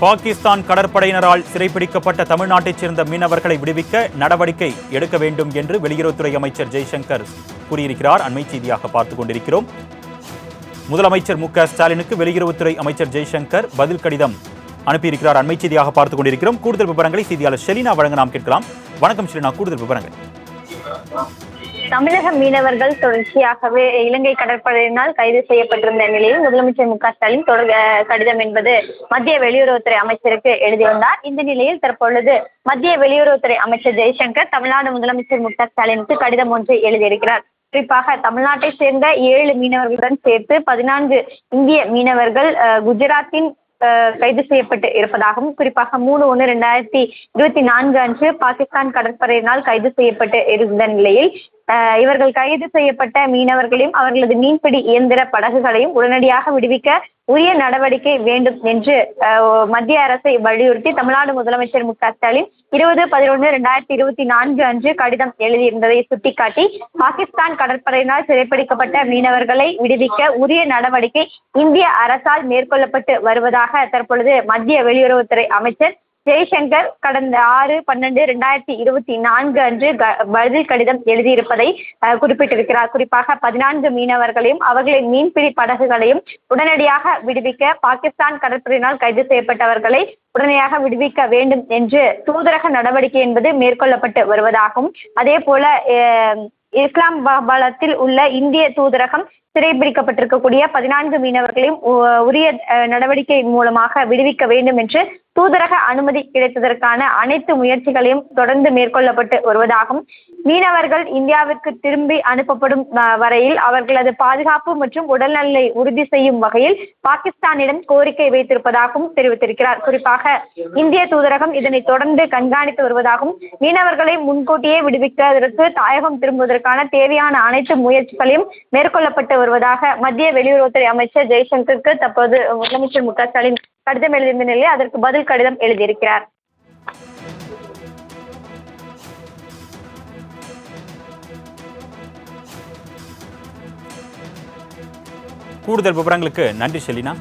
பாகிஸ்தான் கடற்படையினரால் சிறைப்பிடிக்கப்பட்ட தமிழ்நாட்டைச் சேர்ந்த மீனவர்களை விடுவிக்க நடவடிக்கை எடுக்க வேண்டும் என்று வெளியுறவுத்துறை அமைச்சர் ஜெய்சங்கர் கூறியிருக்கிறார். அண்மை செய்தியாக பார்த்துக் கொண்டிருக்கிறோம். முதலமைச்சர் மு.க.ஸ்டாலினுக்கு வெளியுறவுத்துறை அமைச்சர் ஜெய்சங்கர் பதில் கடிதம் அனுப்பியிருக்கிறார். அண்மை செய்தியாக பார்த்துக் கொண்டிருக்கிறோம். கூடுதல் விவரங்களை செய்தியாளர் ஷெலினா வழங்க நாம் கேட்கலாம். வணக்கம் ஷெலினா, கூடுதல் விவரங்கள். தமிழக மீனவர்கள் தொடர்ச்சியாகவே இலங்கை கடற்படையினால் கைது செய்யப்பட்டிருந்த நிலையில் முதலமைச்சர் மு.க.ஸ்டாலின் கடிதம் என்பது மத்திய வெளியுறவுத்துறை அமைச்சருக்கு எழுதியுள்ளார். இந்த நிலையில் தற்பொழுது மத்திய வெளியுறவுத்துறை அமைச்சர் ஜெய்சங்கர் தமிழ்நாடு முதலமைச்சர் மு.க.ஸ்டாலினுக்கு கடிதம் ஒன்று எழுதியிருக்கிறார். குறிப்பாக தமிழ்நாட்டை சேர்ந்த 7 மீனவர்களுடன் சேர்த்து 14 இந்திய மீனவர்கள் குஜராத்தின் கைது செய்யப்பட்டு இருப்பதாகவும், குறிப்பாக 3/1/2024 அன்று பாகிஸ்தான் கடற்படையினால் கைது செய்யப்பட்டு இருந்த நிலையில் இவர்கள் கைது செய்யப்பட்ட மீனவர்களையும் அவர்களது மீன்பிடி இயந்திர படகுகளையும் உடனடியாக விடுவிக்க உரிய நடவடிக்கை வேண்டும் என்று மத்திய அரசை வலியுறுத்தி தமிழ்நாடு முதலமைச்சர் மு.க.ஸ்டாலின் 20/11/2024 அன்று கடிதம் எழுதியிருந்ததை சுட்டிக்காட்டி பாகிஸ்தான் கடற்படையினால் சிறைப்பிடிக்கப்பட்ட மீனவர்களை விடுவிக்க உரிய நடவடிக்கை இந்திய அரசால் மேற்கொள்ளப்பட்டு வருவதாக தற்பொழுது மத்திய வெளியுறவுத்துறை அமைச்சர் ஜெய்சங்கர் கடந்த 6/12/2024 அன்று பதில் கடிதம் எழுதியிருப்பதை குறிப்பிட்டிருக்கிறார். குறிப்பாக 14 மீனவர்களையும் அவர்களின் மீன்பிடி படகுகளையும் உடனடியாக விடுவிக்க பாகிஸ்தான் கடற்படையினால் கைது செய்யப்பட்டவர்களை உடனடியாக விடுவிக்க வேண்டும் என்று தூதரக நடவடிக்கை என்பது மேற்கொள்ளப்பட்டு வருவதாகவும், அதே போல இஸ்லாமாபாத்தில் உள்ள இந்திய தூதரகம் சிறைபிடிக்கப்பட்டிருக்கக்கூடிய 14 மீனவர்களையும் உரிய நடவடிக்கை மூலமாக விடுவிக்க வேண்டும் என்று தூதரக அனுமதி கிடைத்ததற்கான அனைத்து முயற்சிகளையும் தொடர்ந்து மேற்கொள்ளப்பட்டு வருவதாகவும், மீனவர்கள் இந்தியாவிற்கு திரும்பி அனுப்பப்படும் வரையில் அவர்களது பாதுகாப்பு மற்றும் உடல்நலை உறுதி செய்யும் வகையில் பாகிஸ்தானிடம் கோரிக்கை வைத்திருப்பதாகவும் தெரிவித்திருக்கிறார். குறிப்பாக இந்திய தூதரகம் இதனை தொடர்ந்து கண்காணித்து வருவதாகவும், மீனவர்களை முன்கூட்டியே விடுவிப்பதற்கு தாயகம் திரும்புவதற்கான தேவையான அனைத்து முயற்சிகளையும் மேற்கொள்ளப்பட்டு வருவதாக மத்திய வெளியுறவுத்துறை அமைச்சர் ஜெய்சங்கருக்கு தற்போது முதலமைச்சர் மு.க.ஸ்டாலின் கடிதம் எழுதியிருந்த நிலையில் அதற்கு பதில் கடிதம் எழுதியிருக்கிறார். கூடுதல் விவரங்களுக்கு நன்றி ஷெலினா.